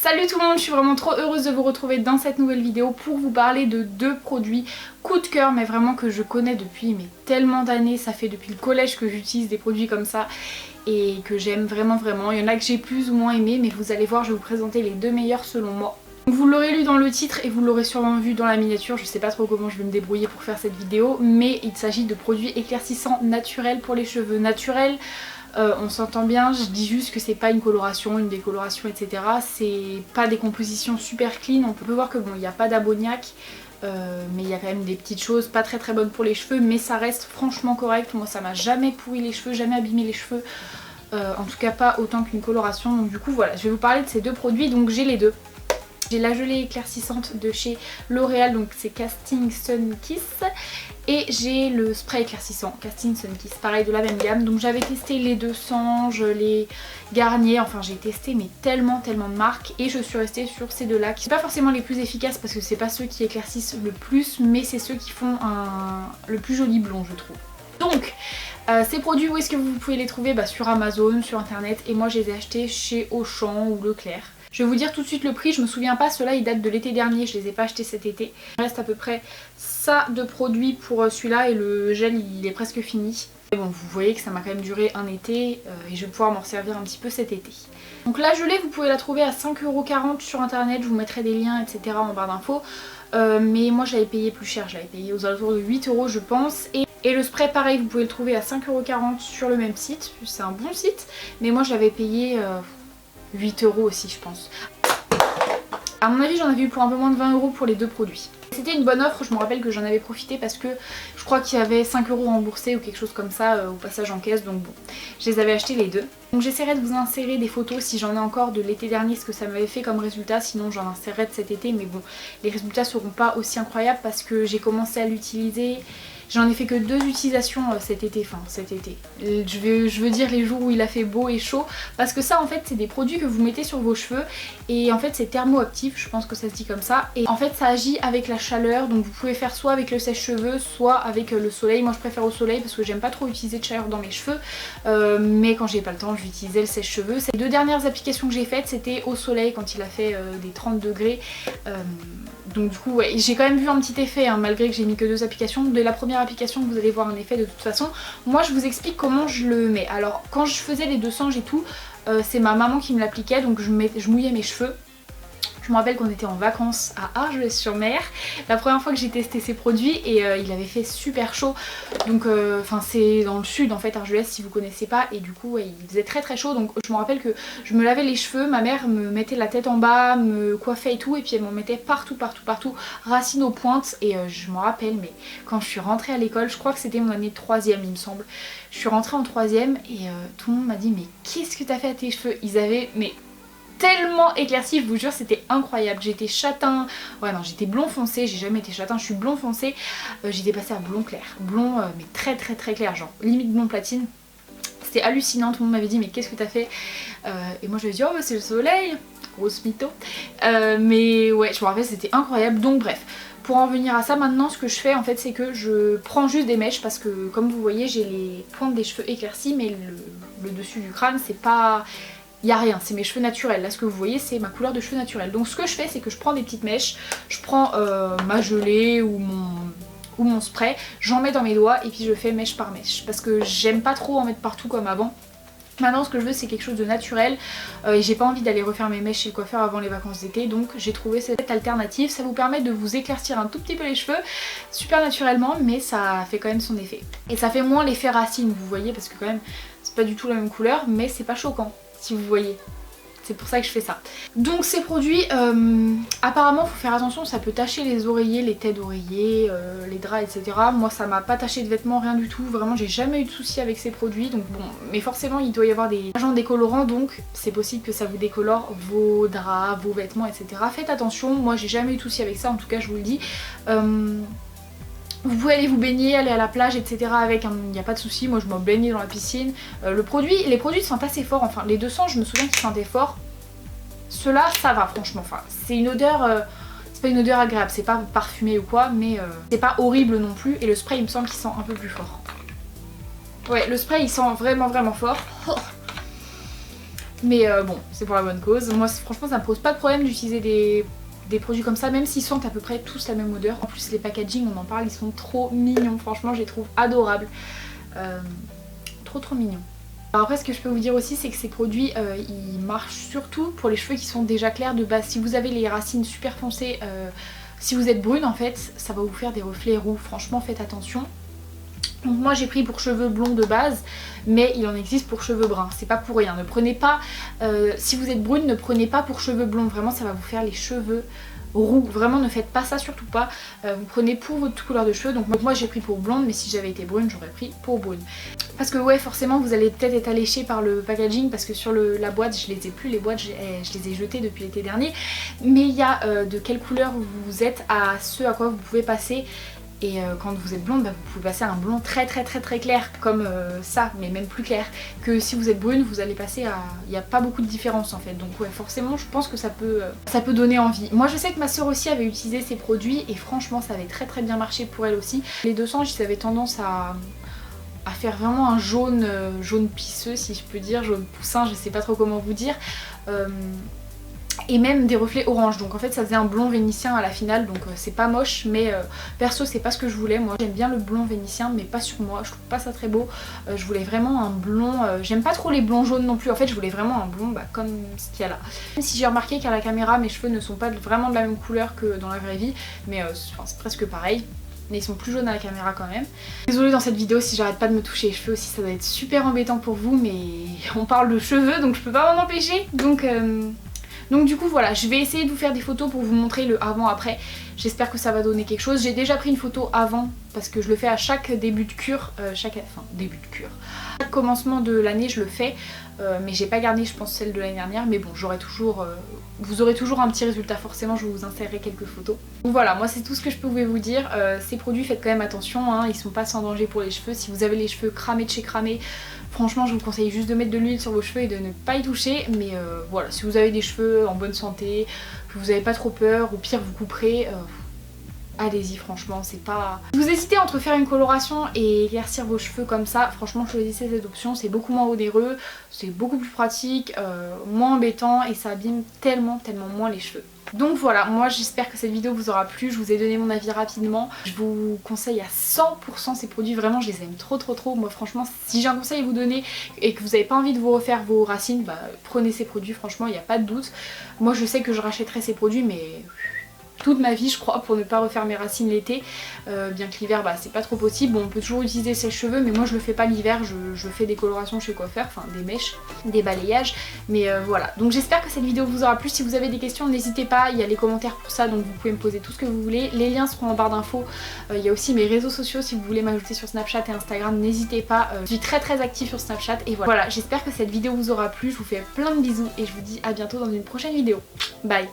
Salut tout le monde, je suis vraiment trop heureuse de vous retrouver dans cette nouvelle vidéo pour vous parler de deux produits coup de cœur, mais vraiment que je connais depuis tellement d'années. Ça fait depuis le collège que j'utilise des produits comme ça et que j'aime vraiment. Il y en a que j'ai plus ou moins aimé, mais vous allez voir, je vais vous présenter les deux meilleurs selon moi. Vous l'aurez lu dans le titre et vous l'aurez sûrement vu dans la miniature, je sais pas trop comment je vais me débrouiller pour faire cette vidéo, mais il s'agit de produits éclaircissants naturels pour les cheveux naturels. On s'entend bien, je dis juste que c'est pas une coloration, une décoloration, etc. C'est pas des compositions super clean. On peut voir que bon, il n'y a pas d'ammoniac, mais il y a quand même des petites choses pas très bonnes pour les cheveux, mais ça reste franchement correct. Moi ça m'a jamais pourri les cheveux, jamais abîmé les cheveux, en tout cas pas autant qu'une coloration. Donc du coup voilà, je vais vous parler de ces deux produits, donc j'ai les deux. J'ai la gelée éclaircissante de chez L'Oréal, donc c'est Casting Sun Kiss. Et j'ai le spray éclaircissant Casting Sun Kiss, pareil de la même gamme. Donc j'avais testé les deux Sange, les Garnier, enfin j'ai testé mais tellement de marques. Et je suis restée sur ces deux-là, qui sont pas forcément les plus efficaces parce que c'est pas ceux qui éclaircissent le plus, mais c'est ceux qui font le plus joli blond je trouve. Donc ces produits, où est-ce que vous pouvez les trouver? Sur Amazon, sur internet, et moi je les ai achetés chez Auchan ou Leclerc. Je vais vous dire tout de suite le prix, je me souviens pas, ceux-là ils datent de l'été dernier, je les ai pas achetés cet été. Il reste à peu près ça de produits pour celui-là et le gel il est presque fini. Mais bon, vous voyez que ça m'a quand même duré un été et je vais pouvoir m'en servir un petit peu cet été. Donc la gelée vous pouvez la trouver à 5,40€ sur internet, je vous mettrai des liens etc en barre d'infos. Mais moi j'avais payé plus cher, j'avais payé aux alentours de 8€ je pense. Et le spray pareil vous pouvez le trouver à 5,40€ sur le même site, c'est un bon site. Mais moi je l'avais payé 8€ aussi je pense. À mon avis j'en avais eu pour un peu moins de 20€ pour les deux produits. C'était une bonne offre, je me rappelle que j'en avais profité parce que je crois qu'il y avait 5€ remboursés ou quelque chose comme ça au passage en caisse, donc bon, je les avais achetés les deux. Donc j'essaierai de vous insérer des photos si j'en ai encore de l'été dernier, ce que ça m'avait fait comme résultat, sinon j'en insérerai de cet été, mais bon, les résultats seront pas aussi incroyables parce que j'ai commencé à l'utiliser. J'en ai fait que 2 utilisations cet été, je veux dire les jours où il a fait beau et chaud, parce que ça en fait c'est des produits que vous mettez sur vos cheveux et en fait c'est thermoactif, je pense que ça se dit comme ça, et en fait ça agit avec la chaleur, donc vous pouvez faire soit avec le sèche-cheveux, soit avec le soleil. Moi je préfère au soleil parce que j'aime pas trop utiliser de chaleur dans mes cheveux, mais quand j'ai pas le temps j'utilisais le sèche-cheveux. Ces 2 dernières applications que j'ai faites c'était au soleil quand il a fait des 30 degrés. Donc du coup ouais, j'ai quand même vu un petit effet malgré que j'ai mis que 2 applications. Dès la première application vous allez voir un effet de toute façon. Moi je vous explique comment je le mets. Alors quand je faisais les 2 Sange et tout, c'est ma maman qui me l'appliquait, donc je mouillais mes cheveux. Je me rappelle qu'on était en vacances à Argelès-sur-Mer, la première fois que j'ai testé ces produits, et il avait fait super chaud. Donc c'est dans le sud en fait, Argelès si vous connaissez pas, et du coup ouais, il faisait très chaud. Donc je me rappelle que je me lavais les cheveux, ma mère me mettait la tête en bas, me coiffait et tout, et puis elle m'en mettait partout, racines aux pointes. Et je me rappelle, mais quand je suis rentrée à l'école, je crois que c'était mon année de 3ème il me semble, je suis rentrée en 3ème et tout le monde m'a dit mais qu'est-ce que t'as fait à tes cheveux? Ils avaient tellement éclairci, je vous jure c'était incroyable. J'étais châtain, ouais non j'étais blond foncé, j'ai jamais été châtain, je suis blond foncé. J'étais passée à blond clair, blond mais très clair, genre limite blond platine. C'était hallucinant, tout le monde m'avait dit mais qu'est-ce que t'as fait? Et moi je me dis oh bah c'est le soleil, grosse mytho. Mais ouais je me rappelle c'était incroyable. Donc bref, pour en venir à ça, maintenant ce que je fais en fait c'est que je prends juste des mèches, parce que comme vous voyez j'ai les pointes des cheveux éclaircies, mais le dessus du crâne c'est pas... Il n'y a rien, c'est mes cheveux naturels. Là ce que vous voyez c'est ma couleur de cheveux naturels. Donc ce que je fais c'est que je prends des petites mèches, je prends ma gelée ou mon spray, j'en mets dans mes doigts et puis je fais mèche par mèche. Parce que j'aime pas trop en mettre partout comme avant. Maintenant ce que je veux c'est quelque chose de naturel et j'ai pas envie d'aller refaire mes mèches chez le coiffeur avant les vacances d'été, donc j'ai trouvé cette alternative. Ça vous permet de vous éclaircir un tout petit peu les cheveux super naturellement, mais ça fait quand même son effet. Et ça fait moins l'effet racine vous voyez, parce que quand même c'est pas du tout la même couleur, mais c'est pas choquant si vous voyez. C'est pour ça que je fais ça. Donc ces produits, apparemment faut faire attention, ça peut tacher les oreillers, les têtes d'oreiller, les draps etc. Moi ça m'a pas taché de vêtements, rien du tout, vraiment j'ai jamais eu de soucis avec ces produits. Donc bon, mais forcément il doit y avoir des agents décolorants, donc c'est possible que ça vous décolore vos draps, vos vêtements etc. Faites attention, moi j'ai jamais eu de soucis avec ça, en tout cas je vous le dis. Vous pouvez aller vous baigner, aller à la plage etc avec, il n'y a pas de souci. Moi je me baignais dans la piscine. Les produits sentent assez fort, enfin les 200 je me souviens qu'ils sentaient fort. Ceux-là ça va franchement, enfin c'est une odeur, c'est pas une odeur agréable, c'est pas parfumé ou quoi, mais c'est pas horrible non plus. Et le spray il me semble qu'il sent un peu plus fort. Ouais le spray il sent vraiment fort. Mais bon, c'est pour la bonne cause. Moi franchement ça me pose pas de problème d'utiliser des produits comme ça, même s'ils sentent à peu près tous la même odeur. En plus les packaging, on en parle, ils sont trop mignons, franchement je les trouve adorables. Trop mignons. Alors après ce que je peux vous dire aussi c'est que ces produits ils marchent surtout pour les cheveux qui sont déjà clairs de base. Si vous avez les racines super foncées, si vous êtes brune en fait ça va vous faire des reflets roux, franchement faites attention. Donc moi j'ai pris pour cheveux blonds de base, mais il en existe pour cheveux bruns, c'est pas pour rien. Ne prenez pas, si vous êtes brune, ne prenez pas pour cheveux blonds, vraiment ça va vous faire les cheveux roux, vraiment ne faites pas ça, surtout pas. Vous prenez pour votre couleur de cheveux, donc moi j'ai pris pour blonde, mais si j'avais été brune j'aurais pris pour brune. Parce que ouais forcément vous allez peut-être être alléché par le packaging, parce que sur la boîte, je les ai plus les boîtes, je les ai jetées depuis l'été dernier, mais il y a de quelle couleur vous êtes à ce à quoi vous pouvez passer. Et quand vous êtes blonde, vous pouvez passer à un blond très clair comme ça, mais même plus clair. Que si vous êtes brune, vous allez passer à... Il n'y a pas beaucoup de différence en fait. Donc ouais, forcément, je pense que ça peut donner envie. Moi je sais que ma soeur aussi avait utilisé ces produits et franchement ça avait très bien marché pour elle aussi. Les deux sangs, ils avaient tendance à faire vraiment un jaune pisseux si je peux dire, jaune poussin, je sais pas trop comment vous dire. Et même des reflets orange, donc en fait ça faisait un blond vénitien à la finale, donc c'est pas moche, mais perso c'est pas ce que je voulais. Moi j'aime bien le blond vénitien mais pas sur moi, je trouve pas ça très beau. Je voulais vraiment un blond, j'aime pas trop les blonds jaunes non plus, en fait je voulais vraiment un blond comme ce qu'il y a là. Même si j'ai remarqué qu'à la caméra mes cheveux ne sont pas vraiment de la même couleur que dans la vraie vie, mais c'est presque pareil. Mais ils sont plus jaunes à la caméra quand même. Désolée dans cette vidéo si j'arrête pas de me toucher les cheveux aussi, ça doit être super embêtant pour vous, mais on parle de cheveux donc je peux pas m'en empêcher. Donc du coup voilà, je vais essayer de vous faire des photos pour vous montrer le avant-après. J'espère que ça va donner quelque chose. J'ai déjà pris une photo avant parce que je le fais à chaque début de cure, chaque commencement de l'année je le fais. Mais j'ai pas gardé je pense celle de l'année dernière, mais bon j'aurai toujours, vous aurez toujours un petit résultat forcément, je vous insérerai quelques photos. Donc voilà, moi c'est tout ce que je pouvais vous dire. Ces produits faites quand même attention, hein, ils sont pas sans danger pour les cheveux. Si vous avez les cheveux cramés de chez cramé, franchement je vous conseille juste de mettre de l'huile sur vos cheveux et de ne pas y toucher. Mais voilà, si vous avez des cheveux en bonne santé, que vous n'avez pas trop peur, ou pire vous couperez, allez-y franchement, c'est pas... Si vous hésitez entre faire une coloration et éclaircir vos cheveux comme ça, franchement choisissez cette option, c'est beaucoup moins onéreux, c'est beaucoup plus pratique, moins embêtant et ça abîme tellement moins les cheveux. Donc voilà, moi j'espère que cette vidéo vous aura plu, je vous ai donné mon avis rapidement. Je vous conseille à 100% ces produits, vraiment je les aime trop. Moi franchement, si j'ai un conseil à vous donner et que vous n'avez pas envie de vous refaire vos racines, bah prenez ces produits, franchement il n'y a pas de doute. Moi je sais que je rachèterai ces produits mais... toute ma vie je crois pour ne pas refaire mes racines l'été, bien que l'hiver bah c'est pas trop possible. Bon on peut toujours utiliser sèche-cheveux mais moi je le fais pas l'hiver, je fais des colorations chez coiffeur, enfin des mèches, des balayages, mais voilà. Donc j'espère que cette vidéo vous aura plu. Si vous avez des questions n'hésitez pas, il y a les commentaires pour ça donc vous pouvez me poser tout ce que vous voulez. Les liens seront en barre d'infos, il y a aussi mes réseaux sociaux si vous voulez m'ajouter sur Snapchat et Instagram, n'hésitez pas, je suis très active sur Snapchat et voilà. J'espère que cette vidéo vous aura plu, je vous fais plein de bisous et je vous dis à bientôt dans une prochaine vidéo. Bye.